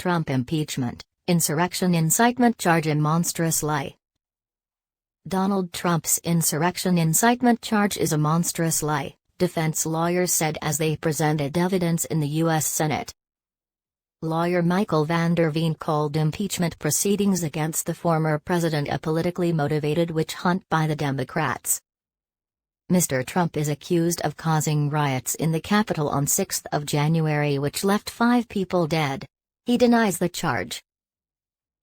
Trump impeachment, insurrection incitement charge a monstrous lie. Donald Trump's insurrection incitement charge is a monstrous lie, defense lawyers said as they presented evidence in the U.S. Senate. Lawyer Michael van der Veen called impeachment proceedings against the former president a politically motivated witch hunt by the Democrats. Mr. Trump is accused of causing riots in the Capitol on 6 January which left 5 people dead. He denies the charge.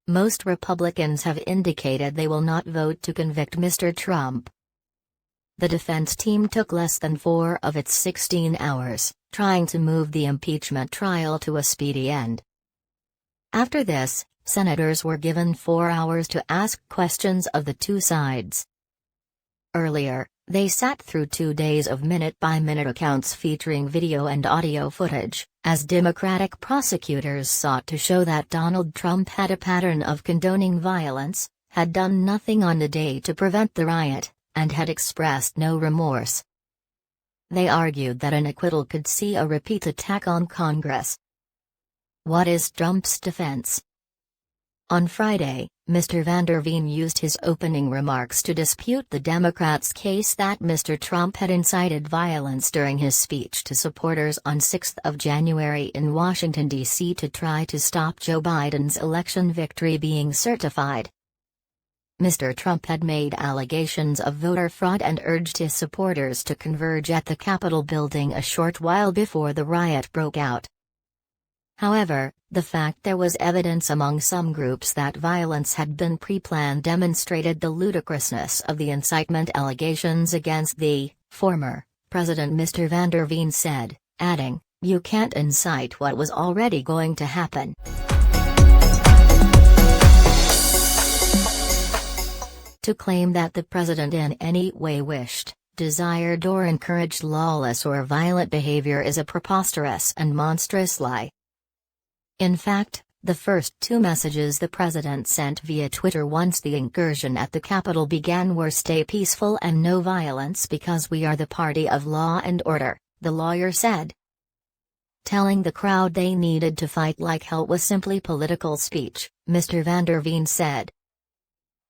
Most Republicans have indicated they will not vote to convict Mr. Trump. The defense team took less than 4 of its 16 hours, trying to move the impeachment trial to a speedy end. After this, senators were given 4 hours to ask questions of the two sides. Earlier, they sat through 2 days of minute-by-minute accounts featuring video and audio footage, as Democratic prosecutors sought to show that Donald Trump had a pattern of condoning violence, had done nothing on the day to prevent the riot, and had expressed no remorse. They argued that an acquittal could see a repeat attack on Congress. What is Trump's defense? On Friday, Mr. van der Veen used his opening remarks to dispute the Democrats' case that Mr. Trump had incited violence during his speech to supporters on 6 January in Washington, D.C. to try to stop Joe Biden's election victory being certified. Mr. Trump had made allegations of voter fraud and urged his supporters to converge at the Capitol building a short while before the riot broke out. However, the fact there was evidence among some groups that violence had been pre-planned demonstrated the ludicrousness of the incitement allegations against the former president, Mr. van der Veen said, adding, "You can't incite what was already going to happen." To claim that the president in any way wished, desired or encouraged lawless or violent behavior is a preposterous and monstrous lie. In fact, the first 2 messages the president sent via Twitter once the incursion at the Capitol began were "Stay peaceful and no violence because we are the party of law and order," the lawyer said. Telling the crowd they needed to fight like hell was simply political speech, Mr. van der Veen said.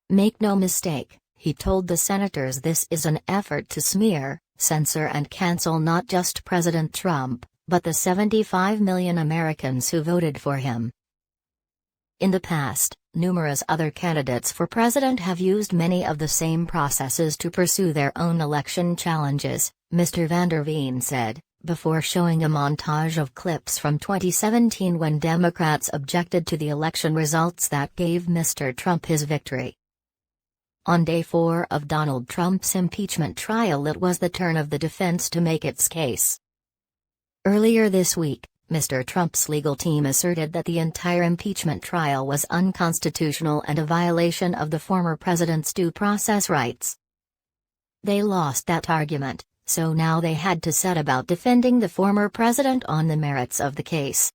"Make no mistake," he told the senators, "this is an effort to smear, censor and cancel not just President Trump, but the 75 million Americans who voted for him." In the past, numerous other candidates for president have used many of the same processes to pursue their own election challenges, Mr. van der Veen said, before showing a montage of clips from 2017 when Democrats objected to the election results that gave Mr. Trump his victory. On day 4 of Donald Trump's impeachment trial, it was the turn of the defense to make its case. Earlier this week, Mr. Trump's legal team asserted that the entire impeachment trial was unconstitutional and a violation of the former president's due process rights. They lost that argument, so now they had to set about defending the former president on the merits of the case.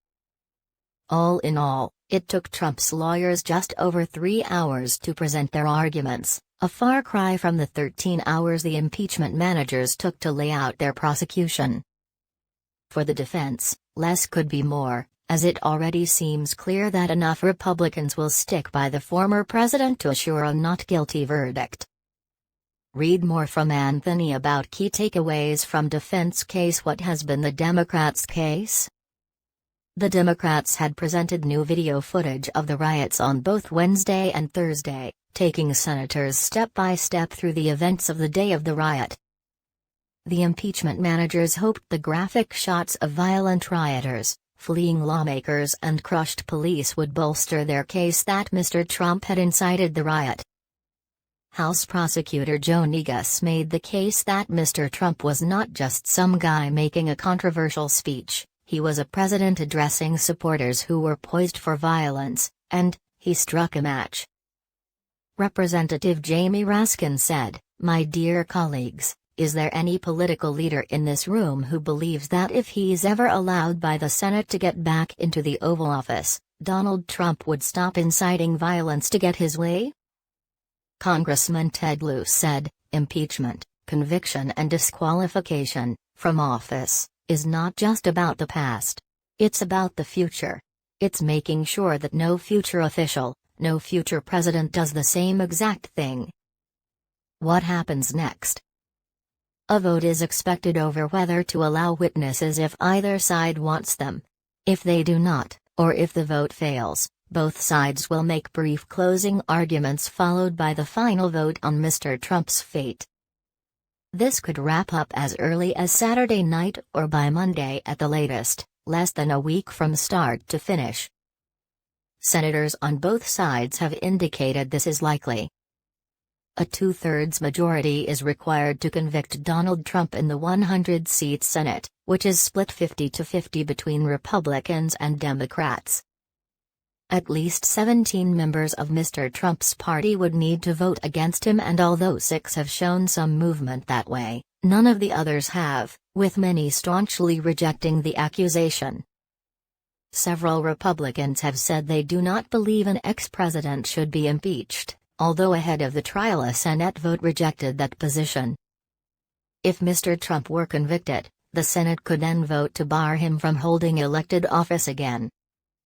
All in all, it took Trump's lawyers just over 3 hours to present their arguments, a far cry from the 13 hours the impeachment managers took to lay out their prosecution. For the defense, less could be more, as it already seems clear that enough Republicans will stick by the former president to assure a not guilty verdict. Read more from Anthony about key takeaways from defense case. What has been the Democrats' case? The Democrats had presented new video footage of the riots on both Wednesday and Thursday, taking senators step by step through the events of the day of the riot. The impeachment managers hoped the graphic shots of violent rioters, fleeing lawmakers and crushed police would bolster their case that Mr. Trump had incited the riot. House Prosecutor Joe Negus made the case that Mr. Trump was not just some guy making a controversial speech, he was a president addressing supporters who were poised for violence, and he struck a match. Representative Jamie Raskin said, "My dear colleagues, is there any political leader in this room who believes that if he's ever allowed by the Senate to get back into the Oval Office, Donald Trump would stop inciting violence to get his way?" Congressman Ted Lieu said, "Impeachment, conviction and disqualification from office is not just about the past. It's about the future. It's making sure that no future official, no future president does the same exact thing. What happens next? A vote is expected over whether to allow witnesses if either side wants them. If they do not, or if the vote fails, both sides will make brief closing arguments followed by the final vote on Mr. Trump's fate. This could wrap up as early as Saturday night or by Monday at the latest, less than a week from start to finish. Senators on both sides have indicated this is likely. A two-thirds majority is required to convict Donald Trump in the 100-seat Senate, which is split 50-50 between Republicans and Democrats. At least 17 members of Mr. Trump's party would need to vote against him, and although 6 have shown some movement that way, none of the others have, with many staunchly rejecting the accusation. Several Republicans have said they do not believe an ex-president should be impeached, although ahead of the trial a Senate vote rejected that position. If Mr. Trump were convicted, the Senate could then vote to bar him from holding elected office again.